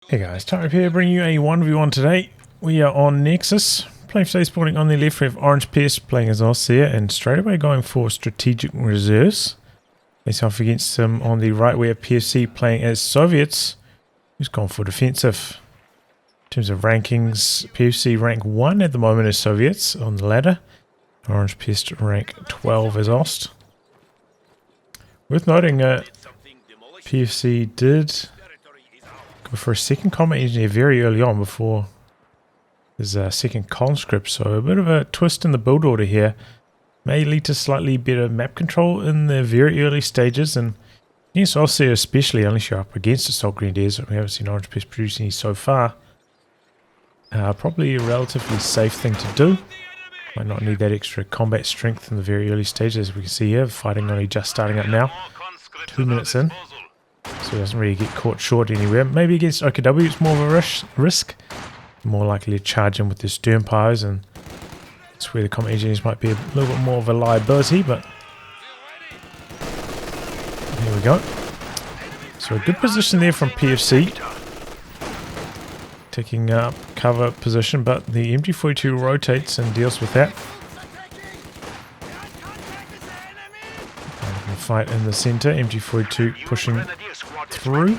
Hey guys, Type here bringing you a 1v1 today. We are on Nexus. Playing today spawning on the left we have Orangepest playing as Ostheer and straight away going for strategic reserves. Face off against them on the right we have PFC playing as Soviets, who's gone for defensive. In terms of rankings, PFC rank 1 at the moment as Soviets on the ladder. Orangepest rank 12 as Ost. Worth noting PFC did go for a second combat engineer very early on before his second conscript, so a bit of a twist in the build order here may lead to slightly better map control in the very early stages, and yes, I'll say especially unless you're up against Assault Grenadiers. We haven't seen Orangepest producing any so far. Probably a relatively safe thing to do. Might not need that extra combat strength in the very early stages, as we can see here. Fighting only just starting up now, 2 minutes in. So he doesn't really get caught short anywhere. Maybe against OKW it's more of a risk. More likely to charge in with their stern pies, and that's where the combat engineers might be a little bit more of a liability, but here we go. So a good position there from PFC. Taking up cover position, but the MG42 rotates and deals with that. Fight in the center, MG42 pushing through.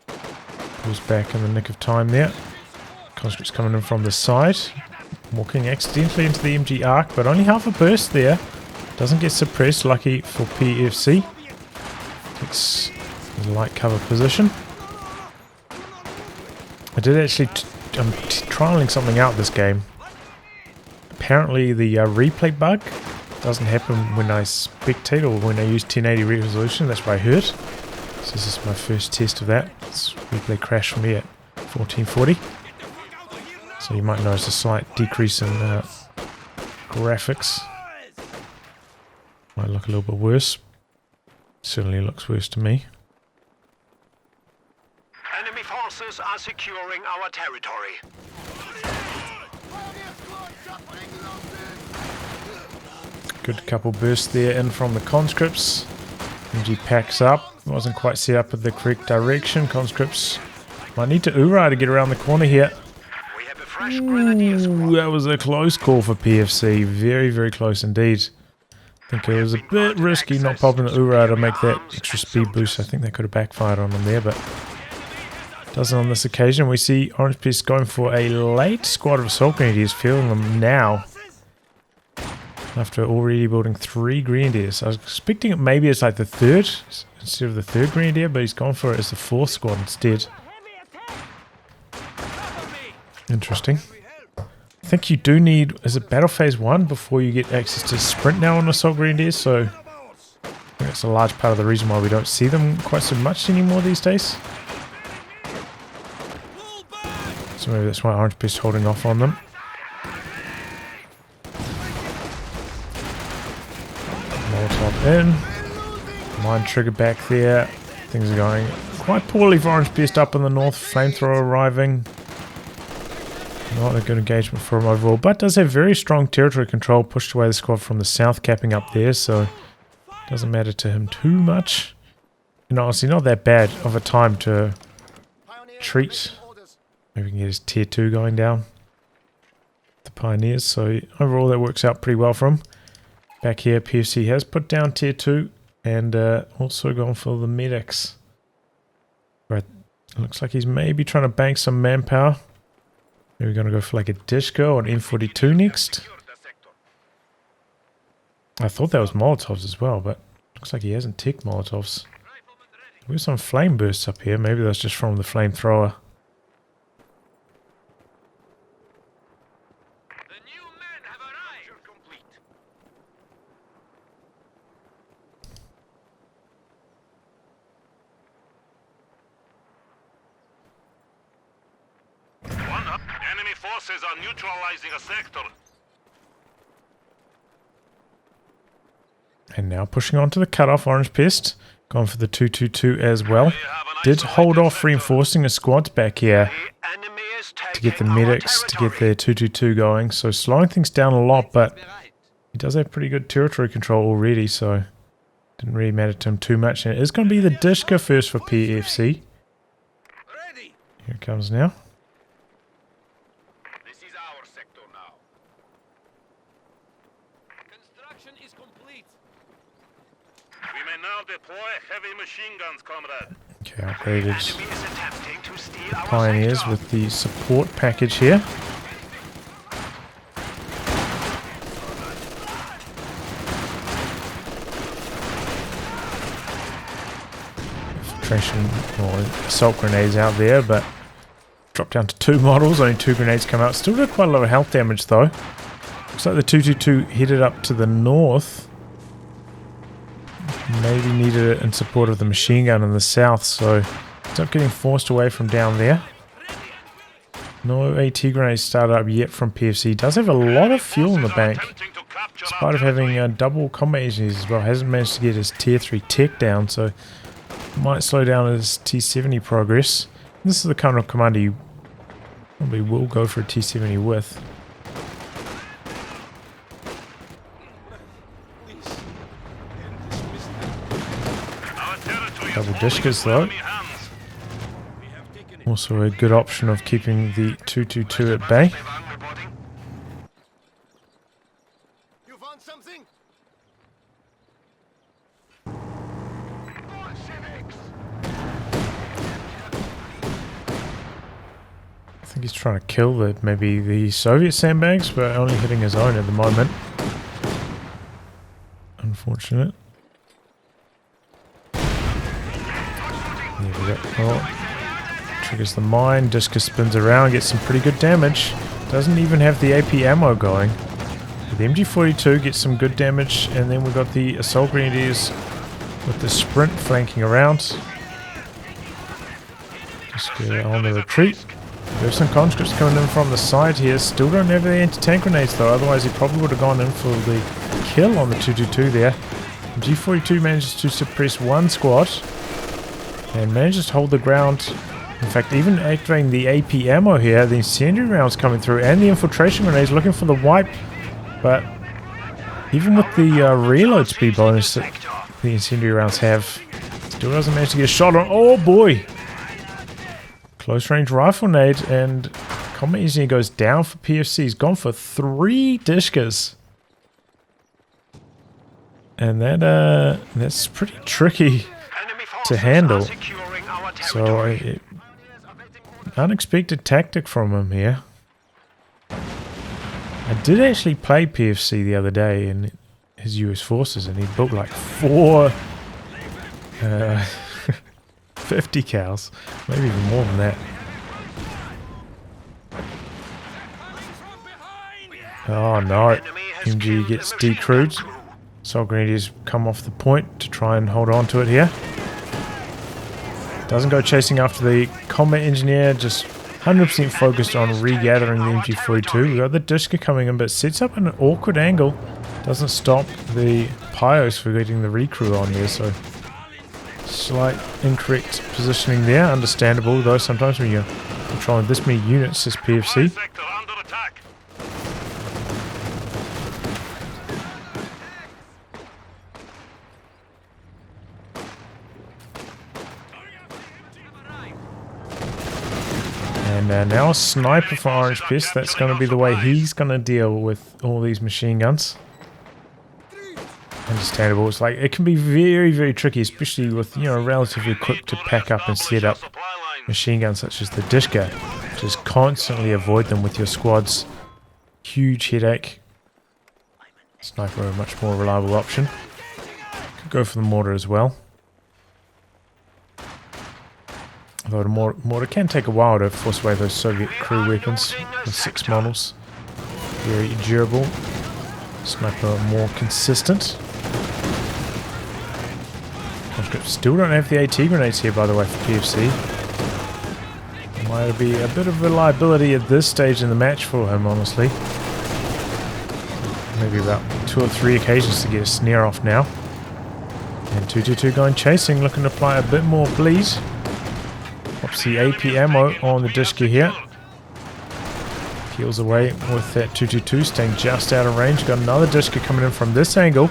Pulls back in the nick of time there. Conscript's coming in from the side. Walking accidentally into the MG arc, but only half a burst there. Doesn't get suppressed, lucky for PFC. Takes a light cover position. I did actually, I'm trialing something out this game. Apparently the replay bug doesn't happen when I spectate or when I use 1080 resolution, that's what I heard. So this is my first test of that. It's replay crash for me at 1440. So you might notice a slight decrease in graphics. Might look a little bit worse. Certainly looks worse to me. Enemy forces are securing our territory. Good couple bursts there in from the conscripts. MG packs up. Wasn't quite set up with the correct direction. Conscripts might need to Ura to get around the corner here. We have a fresh grenadier squad. That was a close call for PFC. Very, very close indeed. I think it was a bit risky not popping the Ura to make that extra speed boost. I think they could have backfired on them there, but doesn't on this occasion. We see Orangepest going for a late squad of Assault Grenadiers, feeling them now. After already building 3 Grenadiers. I was expecting it maybe it's like the third instead of the third Grenadier, but he's gone for it as the 4th squad instead. Interesting. I think you do need, is it Battle Phase 1 before you get access to Sprint now on Assault Grenadiers, so I think that's a large part of the reason why we don't see them quite so much anymore these days. So maybe that's why Orangepest is holding off on them. Molotov in. Mine trigger back there. Things are going quite poorly for Orangepest up in the north. Flamethrower arriving. Not a good engagement for him overall, but does have very strong territory control. Pushed away the squad from the south, capping up there, so doesn't matter to him too much. And honestly, not that bad of a time to treat. Maybe we can get his tier 2 going down. The Pioneers, so overall that works out pretty well for him. Back here, PFC has put down tier 2 and also gone for the medics. Right, looks like he's maybe trying to bank some manpower. Maybe we're going to go for like a Dishka or an M42 next. I thought that was Molotovs as well, but looks like he hasn't ticked Molotovs. There's some flame bursts up here. Maybe that's just from the flamethrower. Enemy forces are neutralizing a sector. And now pushing on to the cutoff, Orangepest. Going for the 222 as well. Did hold off reinforcing the squads back here to get the medics, to get their 222 going. So slowing things down a lot, but he does have pretty good territory control already, so Didn't really matter to him too much. And it is going to be the Dishka first for PFC. Here it comes now. This is our sector now. Construction is complete. We may now deploy heavy machine guns, comrade. Okay, upgraded Enemy is attempting to steal our Pioneers sector. with the support package here. Infiltration or assault grenades out there, but dropped down to 2 models, only 2 grenades come out. Still did quite a lot of health damage though. Looks like the 222 headed up to the north. Maybe needed it in support of the machine gun in the south, so ends up getting forced away from down there. No AT grenades started up yet from PFC. Does have a lot of fuel in the bank, despite of having double combat engineers as well. Hasn't managed to get his tier 3 tech down, so might slow down his T70 progress. This is the kind of commander you probably will go for a T70 with. Double discus though. Also a good option of keeping the 222 at bay. You found something? I think he's trying to kill maybe the Soviet sandbags, but only hitting his own at the moment. Unfortunate. There we go. Oh, triggers the mine. Discus spins around, gets some pretty good damage. Doesn't even have the AP ammo going. The MG42 gets some good damage, and then we've got the assault grenadiers with the sprint flanking around. Just get on the retreat. There's some conscripts coming in from the side here. Still don't have the anti-tank grenades though, otherwise he probably would have gone in for the kill on the 222 there. G42 manages to suppress one squad and manages to hold the ground. In fact, even activating the AP ammo here, the incendiary rounds coming through and the infiltration grenades looking for the wipe. But even with the reload speed bonus that the incendiary rounds have, still doesn't manage to get a shot on. Oh boy! Close range rifle nade, and combat engineer goes down for PFC. He's gone for 3 Dishkas. And that's pretty tricky to handle. So unexpected tactic from him here. I did actually play PFC the other day in his US forces, and he built like 4 50 cals, maybe even more than that. Oh no, MG gets decrewed. Assault grenadiers come off the point to try and hold on to it here. Doesn't go chasing after the combat engineer, just 100% focused on regathering the MG42. We've got the Dishka coming in, but sets up an awkward angle. Doesn't stop the Pios for getting the recrew on there, so slight incorrect positioning there. Understandable though, sometimes when you're controlling this many units as PFC. And now a sniper for Orangepest. That's going to be the way he's going to deal with all these machine guns. Understandable. It's like it can be very, very tricky, especially with, you know, relatively quick to pack up and set up machine guns such as the Dishka. Just constantly avoid them with your squads. Huge headache. Sniper a much more reliable option. Could go for the mortar as well. Although the mortar can take a while to force away those Soviet crew weapons with 6 models. Very durable. Sniper more consistent. Conscripts still don't have the AT grenades here, by the way, for PFC. Might be a bit of reliability at this stage in the match for him, honestly. Maybe about 2 or 3 occasions to get a snare off now. And 222 going chasing, looking to apply a bit more bleed. Pops the AP ammo on the Dishka here. Peels away with that 222, staying just out of range. Got another Dishka coming in from this angle.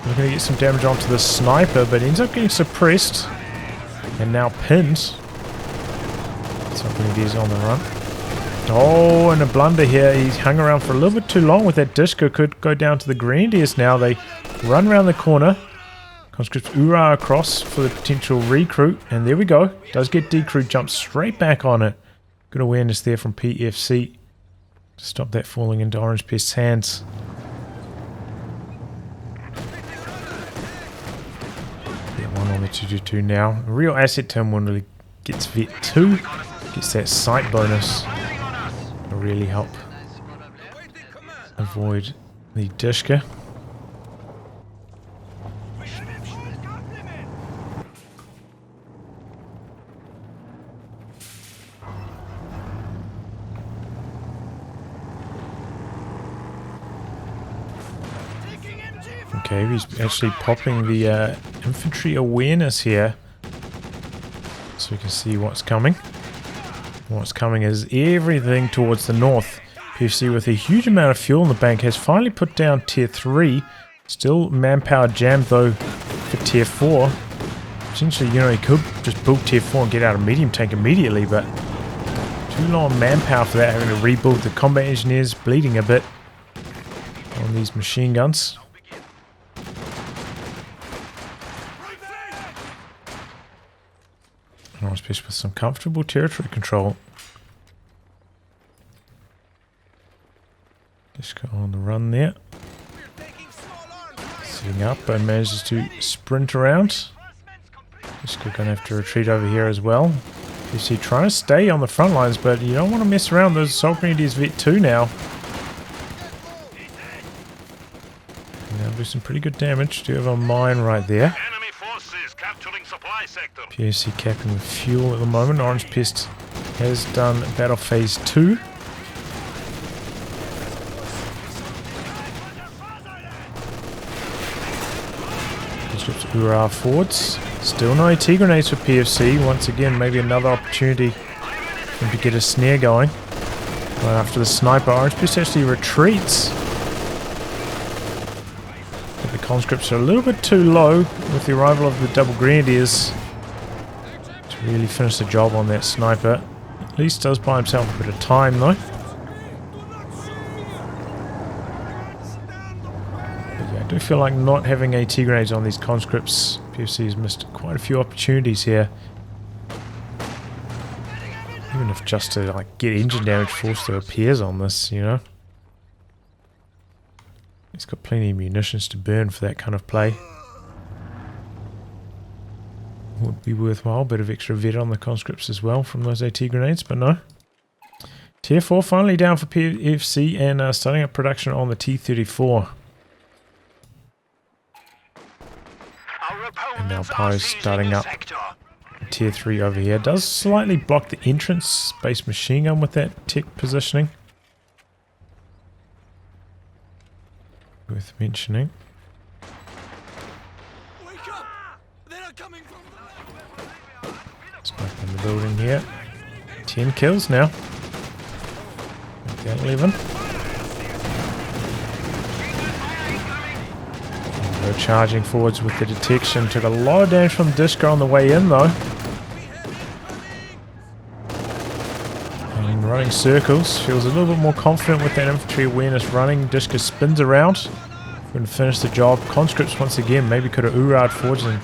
Looking to get some damage onto the sniper, but ends up getting suppressed. And now pinned. Something it is on the run. Oh, and a blunder here. He's hung around for a little bit too long with that disco. Could go down to the Grenadiers now. They run around the corner. Conscripts Ura across for the potential recruit. And there we go. Does get decruit. Jumps straight back on it. Good awareness there from PFC. To stop that falling into Orangepest's hands. Get one on the 222 now. A real asset to him when he gets Vet 2. Gets that sight bonus. Will really help avoid the Dishka. Okay, he's actually popping the infantry awareness here, so we can see what's coming. What's coming is everything towards the north. PFC with a huge amount of fuel in the bank has finally put down tier 3. Still manpower jammed though for tier 4. Essentially, you know, he could just build tier 4 and get out a medium tank immediately, but too low on manpower for that, having to rebuild the combat engineers, bleeding a bit on these machine guns. Orangepest with some comfortable territory control. Just go on the run there. Sitting up, but manages to sprint around. Just going to have to retreat over here as well. You see, trying to stay on the front lines, but you don't want to mess around. Those Assault Grenadiers Vet 2 now. And they'll do some pretty good damage. Do have a mine right there. Enemy forces capturing supply sector. PFC capping the fuel at the moment. Orangepest has done battle phase 2. Conscripts Ura forwards. Still no AT grenades for PFC. Once again, maybe another opportunity for him to get a snare going. Right after the sniper, Orangepest actually retreats. But the conscripts are a little bit too low with the arrival of the double grenadiers to really finish the job on that sniper. At least does buy himself a bit of time though. But yeah, I do feel like not having AT grenades on these conscripts, PFC has missed quite a few opportunities here. Even if just to like get engine damage forced to appears on this, you know. He's got plenty of munitions to burn for that kind of play. Would be worthwhile, bit of extra vet on the conscripts as well from those AT grenades, but no. Tier 4 finally down for PFC and starting up production on the T-34. And now Pyro's starting up Tier 3 over here. Does slightly block the entrance space machine gun with that tech positioning. Worth mentioning. Smoke in the building here. 10 kills now. Okay, 11. They're charging forwards with the detection. Took a lot of damage from Disco on the way in though. And running circles. Feels a little bit more confident with that infantry awareness running. Disco spins around. Going to finish the job. Conscripts once again. Maybe could have Urad forwards and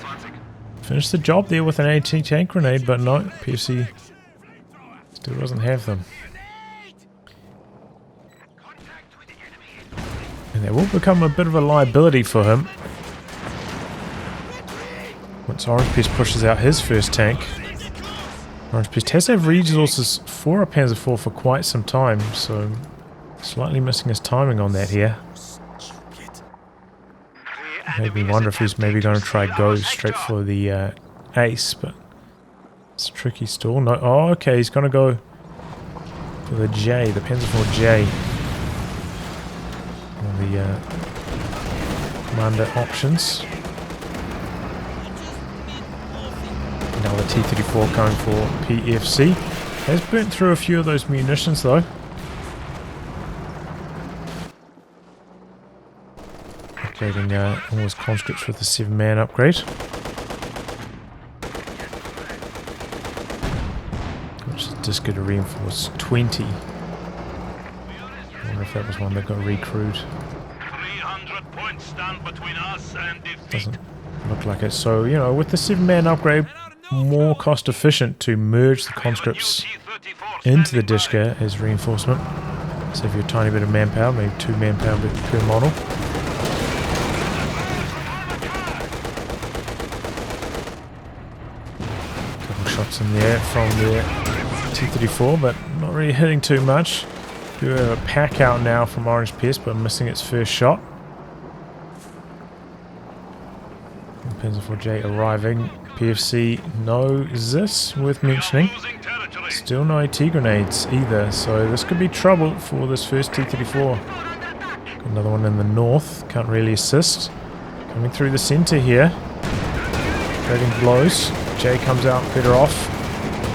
finished the job there with an AT tank grenade, but no. PFC still doesn't have them. And that will become a bit of a liability for him. Once Orangepest pushes out his first tank. Orangepest has had resources for a Panzer IV for quite some time, so slightly missing his timing on that here. Made me wonder if he's maybe going to try go straight for the ace, but it's tricky still. No, oh, okay, he's going to go for the J, the Panzer IV J. On the commander options. Now the T-34 coming for PFC. Has burnt through a few of those munitions though. Upgrading all his conscripts with the 7-man upgrade. Which Disco to reinforce 20. I wonder if that was one that got recrewed. 300 points stand between us and defeat. Doesn't look like it. So, you know, with the 7-man upgrade, more cost efficient to merge the conscripts into the Dishka as reinforcement. Save you a tiny bit of manpower, maybe 2 manpower per model. Couple shots in the air from the T-34, but not really hitting too much. Do have a pack out now from Orangepest, but missing its first shot. Panzer IV-J arriving. PFC knows this, worth mentioning. Still no AT grenades either, so this could be trouble for this first T-34. Got another one in the north, can't really assist. Coming through the center here. Trading blows. J comes out better off.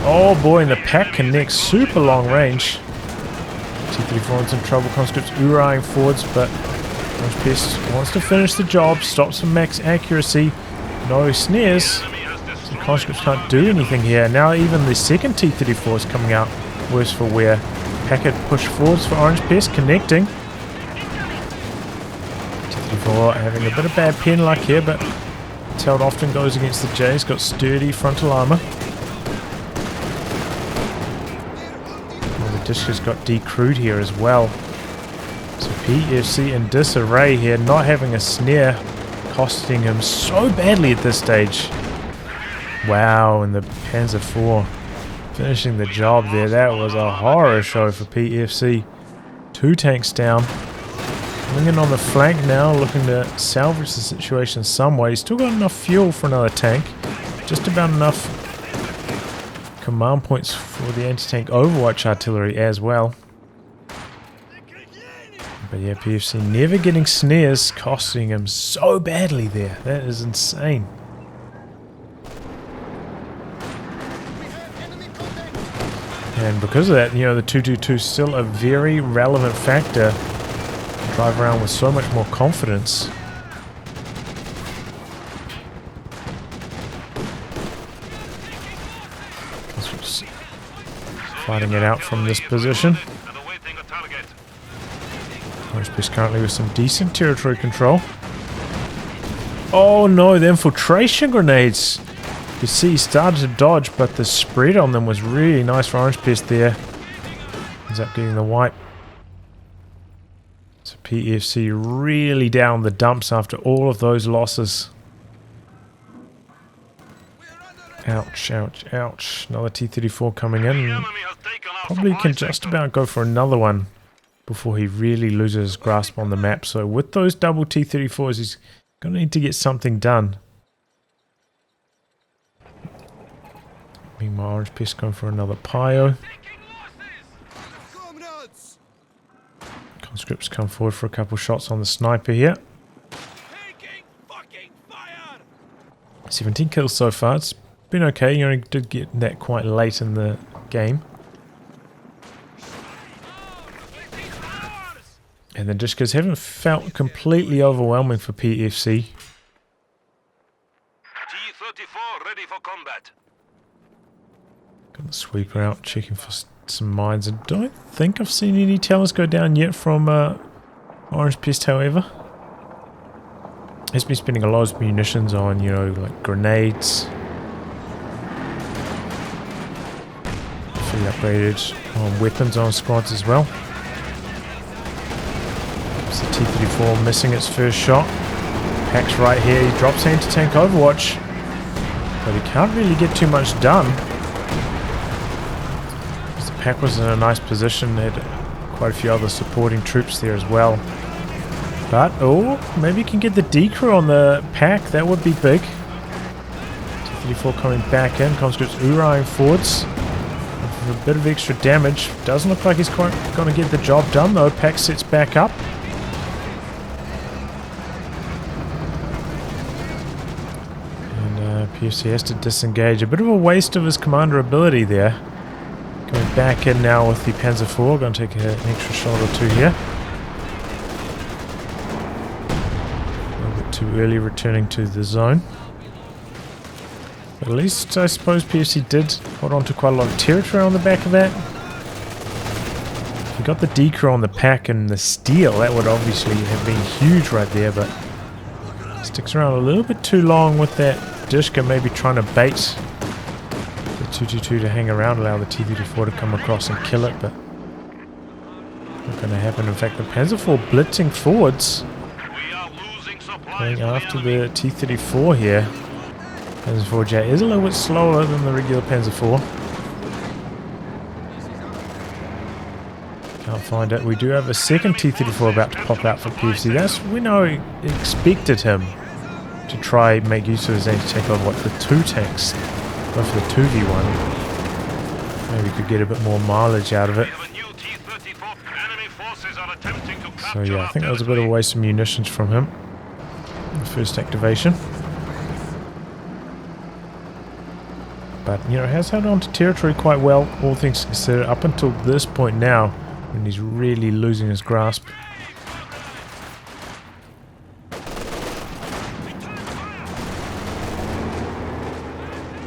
Oh boy, and the pack connects super long range. T-34 in some trouble, conscripts oorahing forwards, but Orangepest wants to finish the job, stops for max accuracy. No snares, so conscripts can't do anything here. Now even the second T-34 is coming out worse for wear. Packet push forwards for Orangepest, connecting. T-34 having a bit of bad pen luck here, but it's how it often goes against the J. It's got sturdy frontal armor. Well, the Dishka's got decrewed here as well. So PFC in disarray here, not having a snare, costing him so badly at this stage. Wow, and the Panzer IV finishing the job there. That was a horror show for PFC. 2 tanks down. Coming in on the flank now, looking to salvage the situation some way. Still got enough fuel for another tank. Just about enough command points for the anti-tank Overwatch artillery as well. But yeah, PFC never getting snares, costing him so badly there. That is insane. And because of that, you know, the 222 is still a very relevant factor. Drive around with so much more confidence. Fighting it out from this position. Orangepest currently with some decent territory control. Oh no, the infiltration grenades! You see, he started to dodge, but the spread on them was really nice for Orangepest there. Ends up getting the wipe. So PFC really down the dumps after all of those losses. Ouch, ouch, ouch. Another T-34 coming in. Probably can just about go for another one before he really loses his grasp on the map. So with those double T-34s, he's going to need to get something done. Meanwhile, Orangepest going for another Pio. Conscripts come forward for a couple shots on the sniper here. 17 kills so far. It's been okay. You only did get that quite late in the game. And the Dishkas haven't felt completely overwhelming for PFC. T-34 ready for combat. Got the sweeper out, checking for some mines. I don't think I've seen any tellers go down yet from Orangepest, however. He's been spending a lot of munitions on, you know, like grenades. Fully upgraded on weapons on squads as well. So T-34 missing its first shot. Pack's right here, he drops anti-tank Overwatch. But he can't really get too much done. The Pack was in a nice position, they had quite a few other supporting troops there as well. But, oh, maybe he can get the decrew on the Pack, that would be big. T-34 coming back in, conscripts oorahing forwards. For a bit of extra damage. Doesn't look like he's quite going to get the job done though. Pack sets back up. PFC has to disengage. A bit of a waste of his commander ability there. Going back in now with the Panzer IV. Going to take an extra shot or two here. A little bit too early returning to the zone. But At least I suppose PFC did hold on to quite a lot of territory on the back of that. If we got the decro on the pack and the steel, that would obviously have been huge right there, but sticks around a little bit too long with that Dishka, maybe trying to bait the 222 to hang around, allow the T-34 to come across and kill it, but not going to happen. In fact, the Panzer IV blitzing forwards, We are losing supplies going to after the enemy. the T-34 here. Panzer IV-J is a little bit slower than the regular Panzer IV. Can't find it. We do have a second T-34 about to pop out for PFC. That's when I expected him to try make use of his anti-tank on the 2 tanks. Go for the 2v1. Maybe could get a bit more mileage out of it. We have a new T-34. Enemy forces are attempting to So capture yeah, I our think that was a bit of a territory. waste of munitions from him. The first activation. But, you know, has held on to territory quite well, all things considered, up until this point now, when he's really losing his grasp.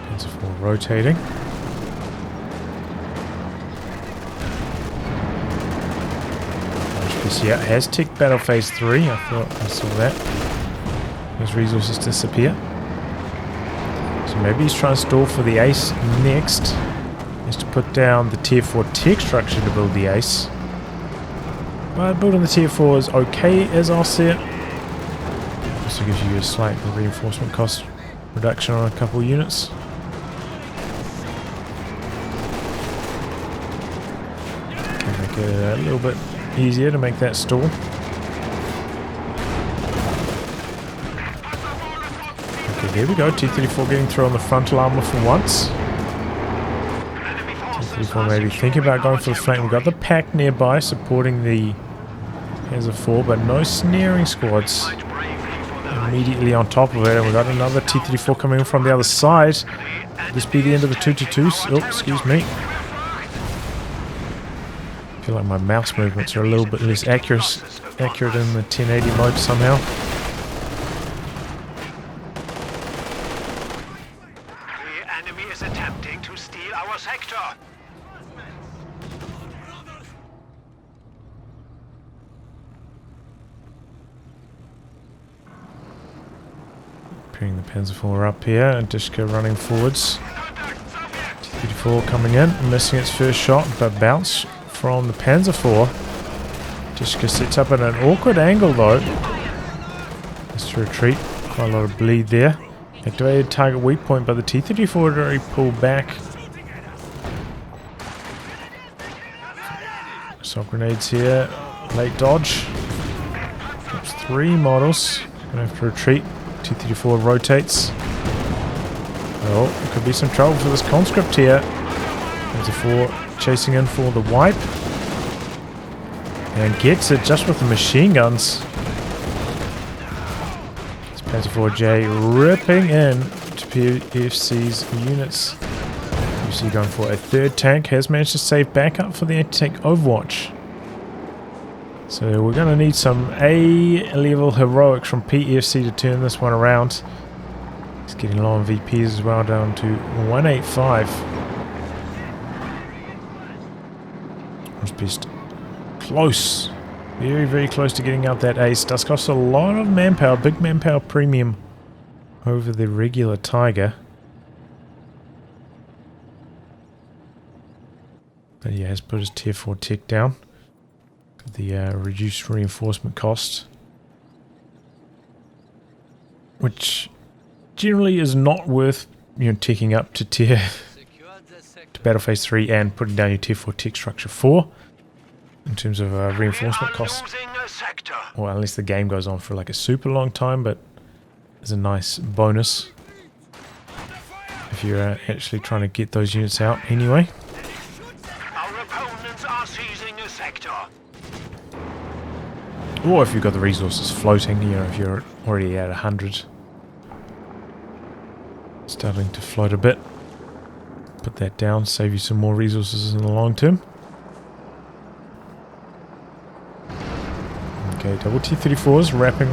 Panzer IV rotating. Orangepest, yeah, has ticked battle phase 3. I thought I saw that. His resources disappear. So maybe he's trying to stall for the ace next. Is to put down the tier 4 tech structure to build the ace. But building the tier 4 is okay as I'll see it. Also gives you a slight reinforcement cost reduction on a couple of units. Can make it a little bit easier to make that stall. Okay, there we go. T-34 getting through on the frontal armor for once. T-34 maybe thinking about going for the flank. We've got the pack nearby supporting the Panzer IV, but no snaring squads immediately on top of it. And we've got another T-34 coming in from the other side. Could this be the end of the 222s? Oh, excuse me. I feel like my mouse movements are a little bit less accurate in the 1080 mode somehow. The enemy is attempting to steal our sector. Bringing the Panzer IV up here, and Dishka running forwards. T-34 coming in, missing its first shot, but bounce from the Panzer IV. Dishka sets up at an awkward angle though. Has to retreat, quite a lot of bleed there. Activated target weak point, but the T-34 had already pulled back. Assault grenades here, late dodge. Drops 3 models, gonna have to retreat. T-34 rotates. Oh, there could be some trouble for this conscript here. Panzer IV chasing in for the wipe. And gets it just with the machine guns. It's Panzer IV-J ripping in to PFC's units. PFC going for a 3rd tank. Has managed to save backup for the anti-tank Overwatch. So we're going to need some A-level heroics from PFC to turn this one around. It's getting low on VPs as well, down to 185. Orangepest close. Very, very close to getting out that ace. Does cost a lot of manpower, big manpower premium over the regular Tiger. But yeah, has put his tier 4 tick down. The reduced reinforcement cost, which generally is not worth, you know, ticking up to tier to battle phase 3 and putting down your tier 4 tick structure 4 in terms of reinforcement cost. Losing a sector. Well, unless the game goes on for like a super long time, but it's a nice bonus if you're actually trying to get those units out anyway. Our opponents are seizing a sector. Or if you've got the resources floating, you know, if you're already at 100. Starting to float a bit. Put that down, save you some more resources in the long term. Okay, double T-34s wrapping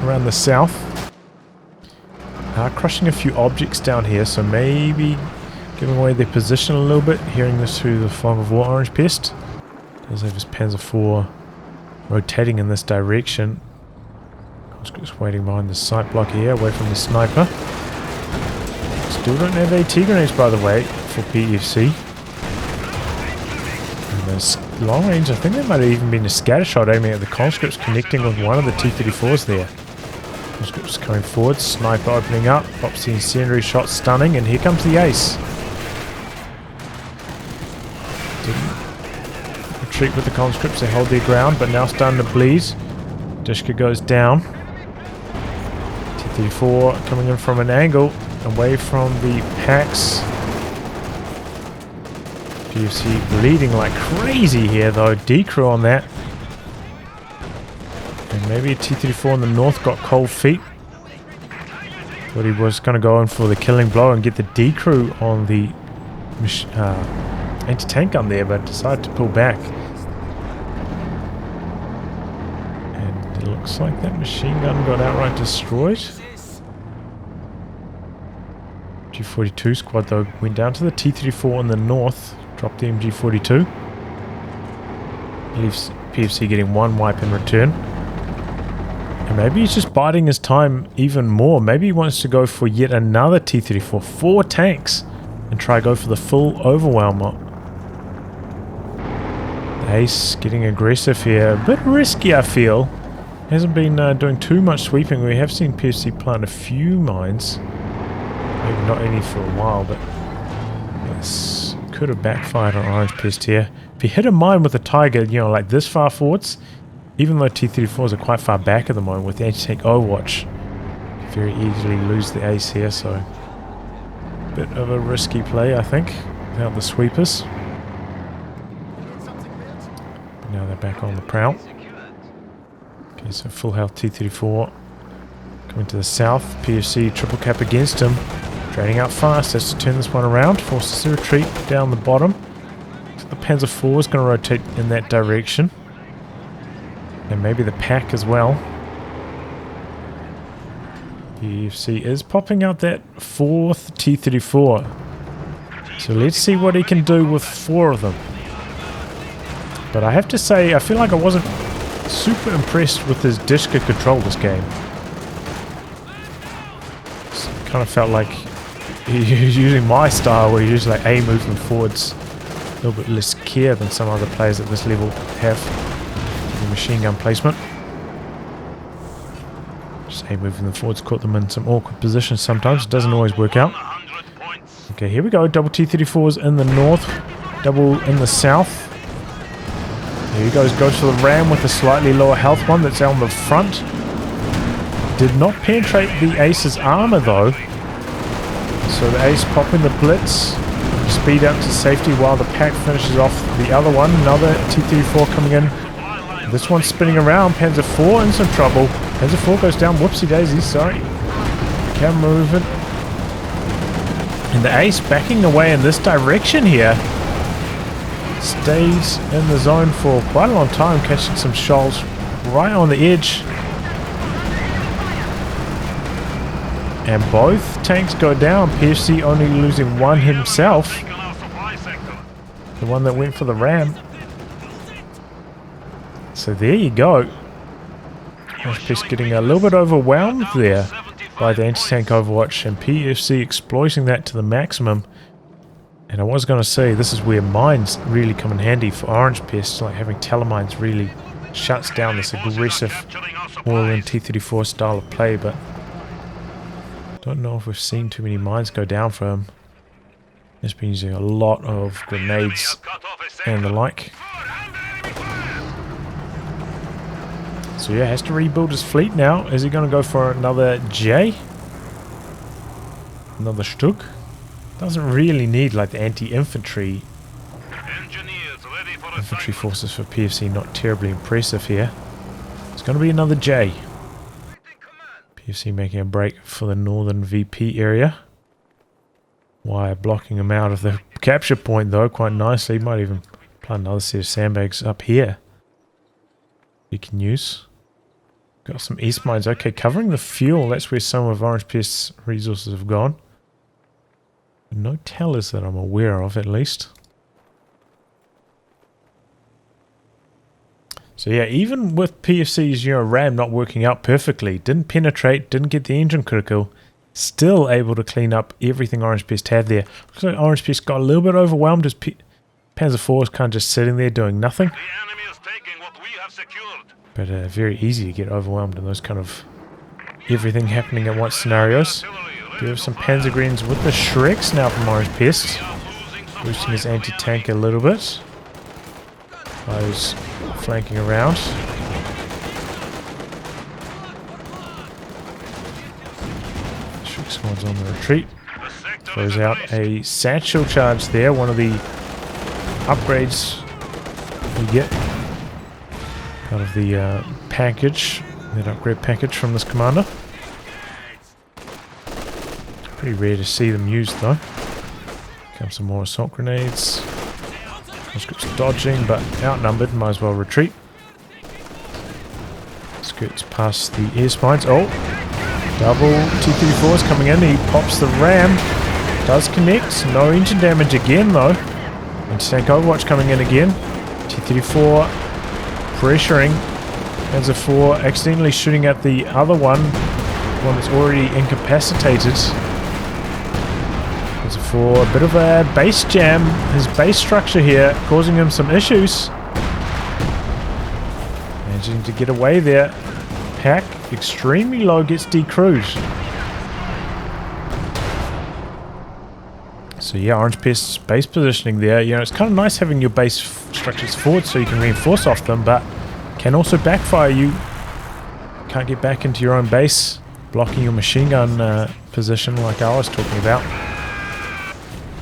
around the south. Are crushing a few objects down here, so maybe giving away their position a little bit. Hearing this through the fog of war, Orangepest does have his Panzer IV rotating in this direction. Conscript's waiting behind the sight block here, away from the sniper. Still don't have AT grenades, by the way, for PFC. And there's long range, I think there might have even been a scatter shot aiming at the conscripts, connecting with one of the T-34s there. Conscripts coming forward, sniper opening up, pops the incendiary shot, stunning, and here comes the ace. Didn't retreat with the conscripts, they hold their ground, but now starting to bleed. Dishka goes down. T-34 coming in from an angle, away from the packs. PFC bleeding like crazy here though, decrew on that. And maybe a T-34 in the north got cold feet. Thought he was going to go in for the killing blow and get the decrew on the anti-tank gun there, but decided to pull back. And it looks like that machine gun got outright destroyed. G42 squad though went down to the T-34 in the north, dropped the MG42. Leaves PFC getting one wipe in return. And maybe he's just biding his time even more. Maybe he wants to go for yet another T-34, 4 tanks, and try go for the full overwhelm. The ace getting aggressive here, a bit risky I feel. Hasn't been doing too much sweeping. We have seen PFC plant a few mines. Maybe not any for a while, but this could have backfired on Orangepest here. If you hit a mine with a Tiger, you know, like this far forwards, even though T-34s are quite far back at the moment with the anti-tank overwatch, you very easily lose the ace here, so bit of a risky play I think, without the sweepers. But now they're back on the prowl. Okay, so full health T-34 coming to the south. PFC triple cap against him, draining out fast, has to turn this one around, forces a retreat down the bottom. So the Panzer IV is going to rotate in that direction. And maybe the pack as well. PFC is popping out that 4th T-34. So let's see what he can do with 4 of them. But I have to say, I feel like I wasn't super impressed with his Dishka control this game. Kind of felt like he's using my style where he uses like A movement forwards. A little bit less care than some other players at this level have. Machine gun placement. Just A moving the forwards caught them in some awkward positions sometimes. It doesn't always work out. Okay, here we go. Double T-34s in the north. Double in the south. Here he goes. Goes for the ram with a slightly lower health one that's out on the front. Did not penetrate the Ace's armor though. So the Ace popping the blitz. Speed up to safety while the pack finishes off the other one. Another T-34 coming in. This one's spinning around. Panzer IV in some trouble. Panzer IV goes down. Whoopsie daisy, sorry. Camera movement. And the Ace backing away in this direction here. Stays in the zone for quite a long time, catching some shoals right on the edge. And both tanks go down. PFC only losing one himself. The one that went for the ram. So there you go. Just getting a little bit overwhelmed there by the anti-tank overwatch, and PFC exploiting that to the maximum. And I was going to say, this is where mines really come in handy for Orangepest. Like having telemines really shuts down this aggressive all-in T-34 style of play, but don't know if we've seen too many mines go down for him. He's been using a lot of grenades and the like. So yeah, has to rebuild his fleet now. Is he going to go for another J? Another Stug? Doesn't really need like the anti-infantry. Infantry forces for PFC not terribly impressive here. It's going to be another J. PFC making a break for the northern VP area. Wire blocking him out of the capture point though quite nicely. Might even plant another set of sandbags up here. You can use. Got some east mines. Okay, covering the fuel. That's where some of Orangepest's resources have gone. No tellers that I'm aware of, at least. So yeah, even with PFC's RAM not working out perfectly, didn't penetrate, didn't get the engine critical, still able to clean up everything Orangepest had there. Looks like Orangepest got a little bit overwhelmed as Panzer IV was kind of just sitting there doing nothing. The enemy is taking what we have secured. But very easy to get overwhelmed in those kind of everything happening at once scenarios. There are some Panzer Greens with the Shreks now from Orangepest, boosting his anti-tank a little bit. Those flanking around. Shrek squad's on the retreat. Throws out a satchel charge there, one of the upgrades we get out of the package, that upgrade package from this commander. Pretty rare to see them used though. Come some more assault grenades. Conscripts dodging, but outnumbered, might as well retreat. Skirts past the air spines. Oh! Double T-34s coming in. He pops the ram. Does connect. No engine damage again though. Anti-tank Overwatch coming in again. T-34 pressuring. Panzer IV accidentally shooting at the other one that's already incapacitated. For a bit of a base jam, his base structure here causing him some issues. Managing to get away there. Pack extremely low, gets decrewed. So yeah, Orangepest's base positioning there. You know, it's kind of nice having your base structures forward so you can reinforce off them, but can also backfire. You can't get back into your own base, blocking your machine gun position like I was talking about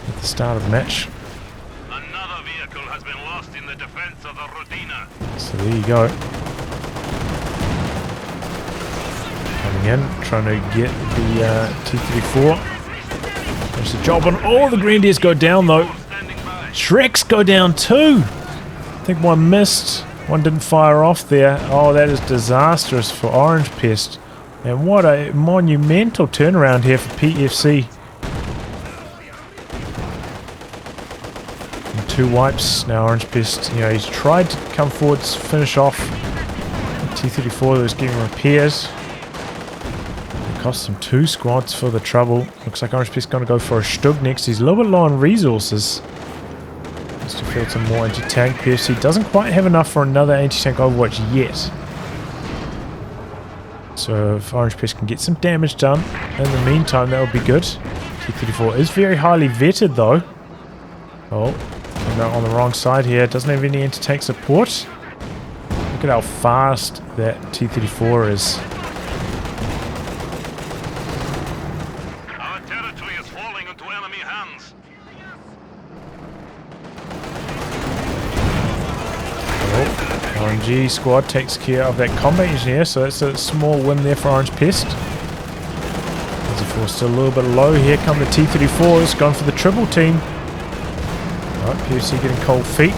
at the start of the match. Another vehicle has been lost in the defense of the Rodina. So there you go. Coming in, trying to get the T-34. There's the job on all the Grenadiers go down though. Shreks go down too. I think one missed. One didn't fire off there. Oh, that is disastrous for Orangepest. And what a monumental turnaround here for PFC. And 2 wipes now. Orangepest, you know, he's tried to come forward, finish off T-34 that was getting repairs. It cost him 2 squads for the trouble. Looks like Orangepest is going to go for a Stug next. He's a little bit low on resources. To field some more anti-tank. PFC doesn't quite have enough for another anti-tank Overwatch yet. So if Orangepest can get some damage done in the meantime, that would be good. T-34 is very highly vetted though. Oh, came out on the wrong side here. Doesn't have any anti-tank support. Look at how fast that T-34 is. Our territory is falling into enemy hands. RNG squad takes care of that combat engineer, so that's a small win there for Orangepest. Panzer IV still a little bit low. Here come the T-34s, going for the triple team. Right, PFC getting cold feet.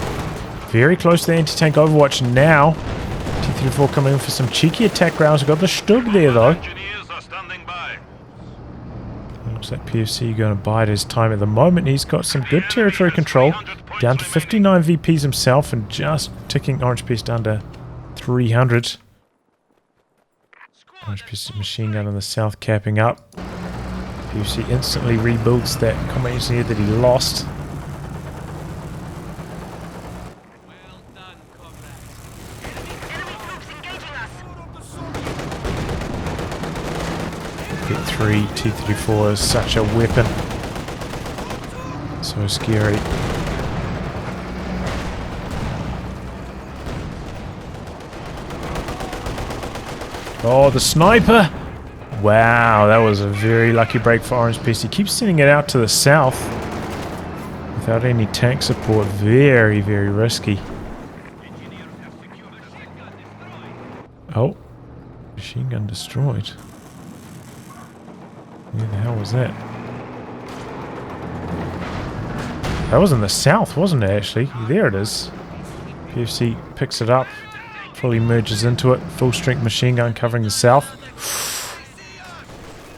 Very close to the anti-tank Overwatch now. T-34 coming in for some cheeky attack rounds. We've got the Stug there though. Engineers are standing by. Looks like PFC going to bide his time at the moment. He's got some good territory control. Down to 59 VPs himself and just ticking Orangepest down to 300. Orangepest machine gun in the south capping up. PFC instantly rebuilds that combat engineer that he lost. Hit 3 T-34 is such a weapon. So scary. Oh, the sniper! Wow, that was a very lucky break for Orangepest. He keeps sending it out to the south without any tank support. Very, very risky. Oh, machine gun destroyed. Where the hell was that? That was in the south, wasn't it, actually? There it is. PFC picks it up Fully merges into it. Full strength machine gun covering the south.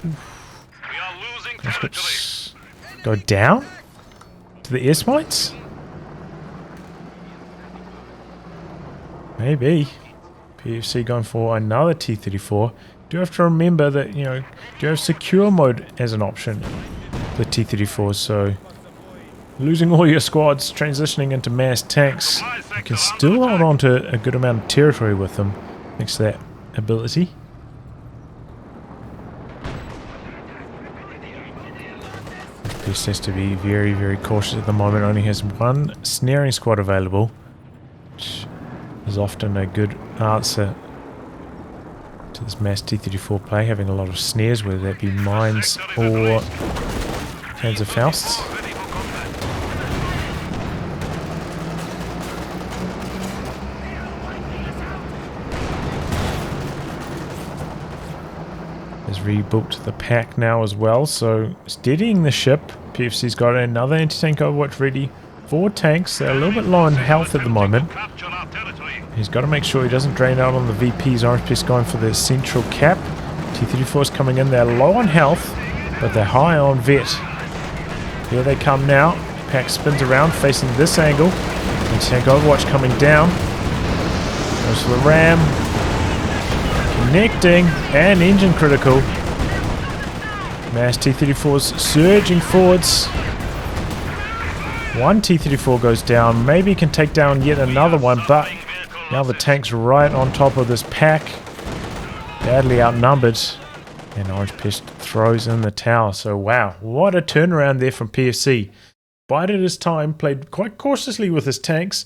We are losing territory. Conscripts go down to the air smites? Maybe. PFC going for another T-34. Do have to remember that, you know, do have secure mode as an option for T-34, so losing all your squads, transitioning into mass tanks, you can still hold on to a good amount of territory with them, thanks to that ability. Just has to be very, very cautious at the moment. Only has one snaring squad available, which is often a good answer to this mass T-34 play, having a lot of snares, whether that be mines or Panzer Fausts. Has rebuilt the pack now as well, so steadying the ship. PFC's got another anti-tank Overwatch ready. 4 tanks. They're a little bit low on health at the moment. He's got to make sure he doesn't drain out on the VPs. Orangepest going for the central cap. T-34's coming in. They're low on health, but they're high on vet. Here they come now. Pack spins around, facing this angle. Anti-tank Overwatch coming down. Goes for the ram. Connecting, and engine critical. Mass T-34's surging forwards. One T-34 goes down. Maybe can take down yet another one, but now the tank's right on top of this pack. Badly outnumbered. And Orangepest throws in the towel. So wow, what a turnaround there from PFC. Bided his time, played quite cautiously with his tanks,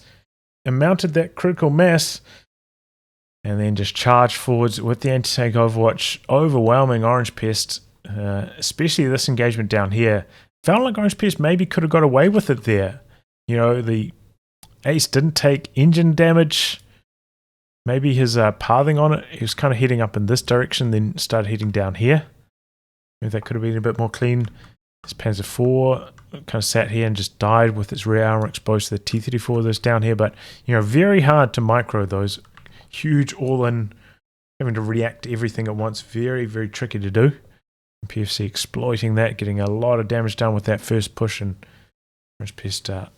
and mounted that critical mass. And then just charged forwards with the anti-tank Overwatch, overwhelming Orangepest, especially this engagement down here. Felt like Orangepest maybe could have got away with it there. You know, the ace didn't take engine damage. Maybe his pathing on it, he was kind of heading up in this direction, then started heading down here. Maybe that could have been a bit more clean. This Panzer IV kind of sat here and just died with its rear armor exposed to the T-34 that's down here. But, you know, very hard to micro those. Huge all-in, having to react to everything at once. Very, very tricky to do. And PFC exploiting that, getting a lot of damage done with that first push, and Orangepest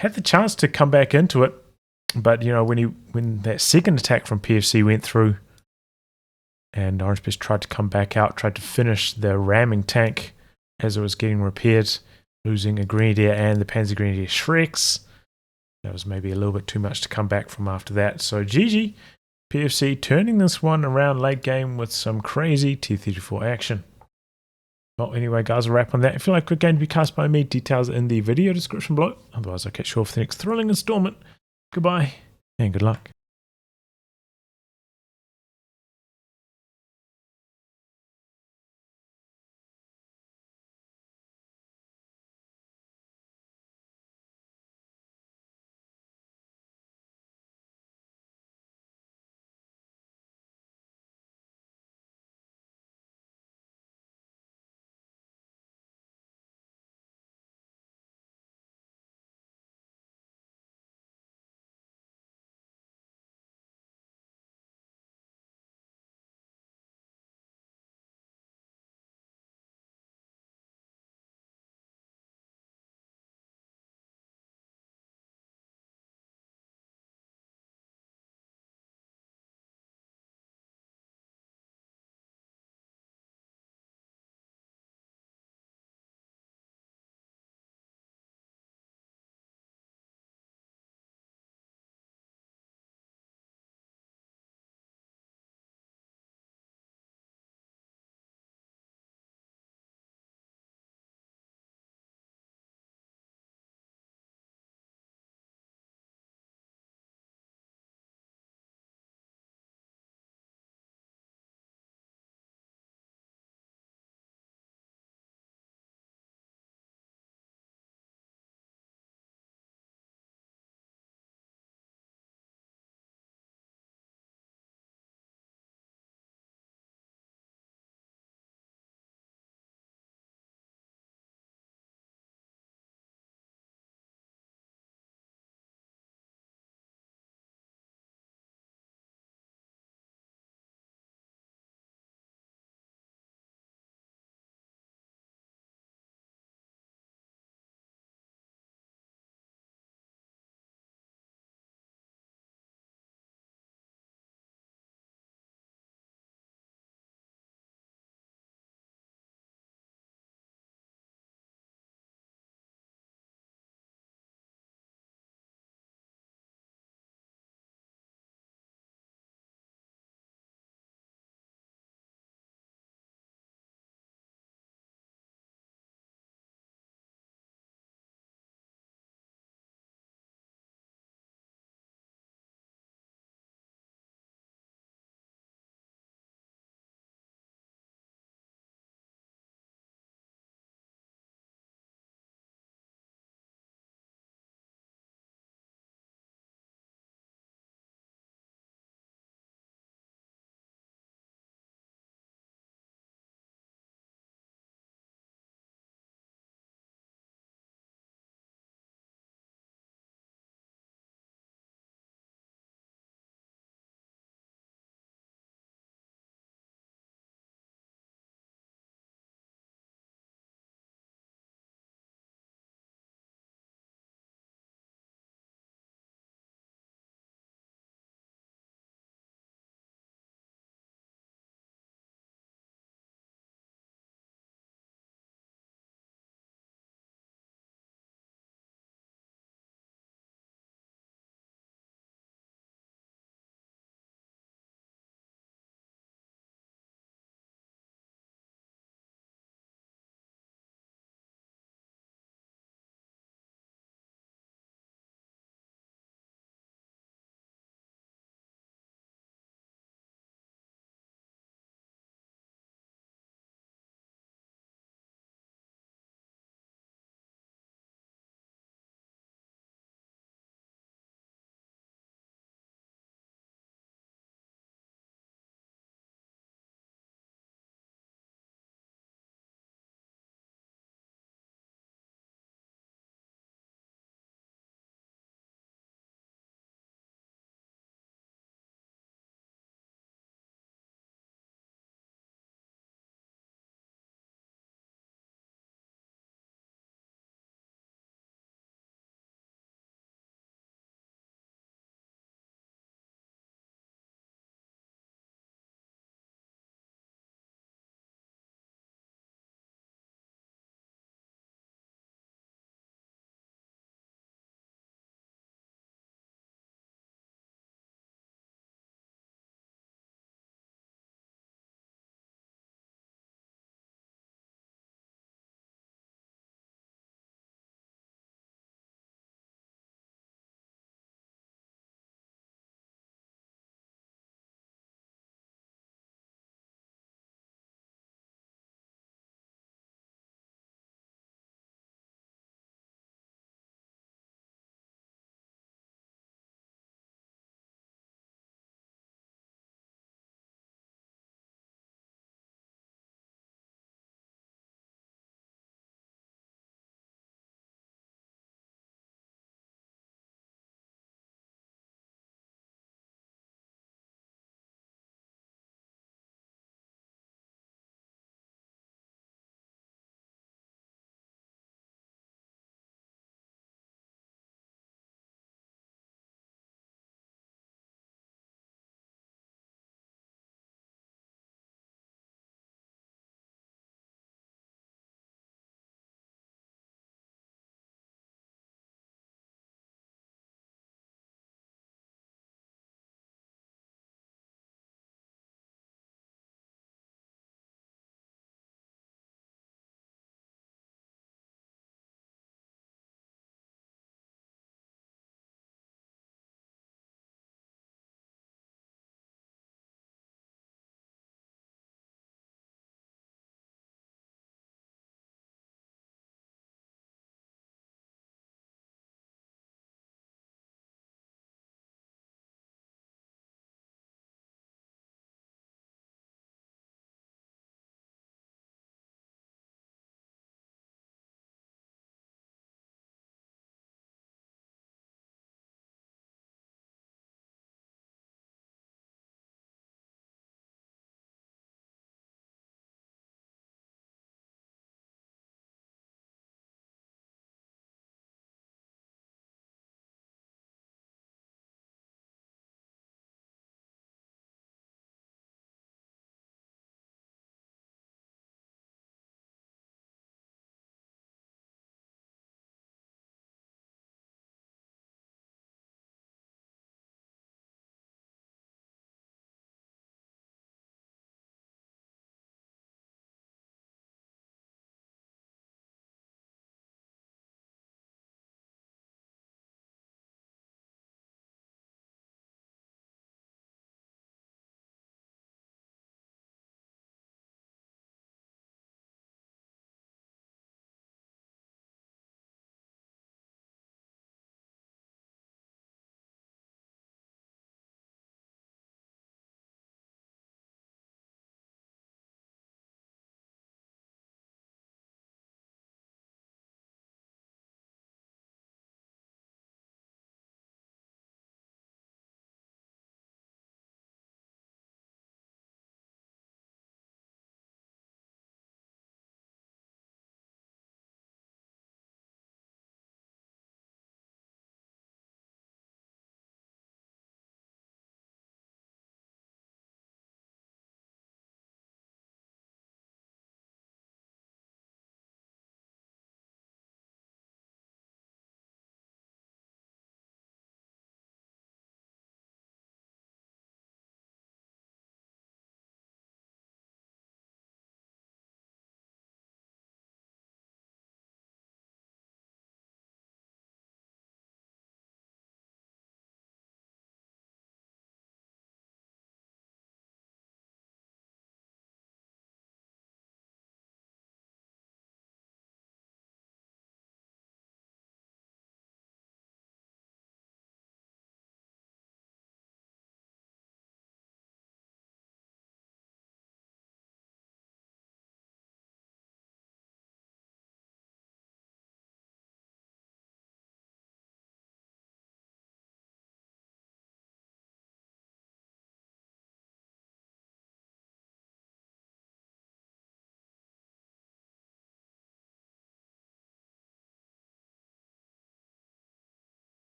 had the chance to come back into it, but you know, when that second attack from PFC went through, and Orangepest tried to come back out, tried to finish the ramming tank as it was getting repaired, losing a Grenadier and the Panzer Grenadier Shreks. That was maybe a little bit too much to come back from after that. So GG, PFC turning this one around late game with some crazy T-34 action. Well, anyway, guys, a wrap on that. If you like a good game to be cast by me, details in the video description below. Otherwise, I'll catch you all for the next thrilling installment. Goodbye, and good luck.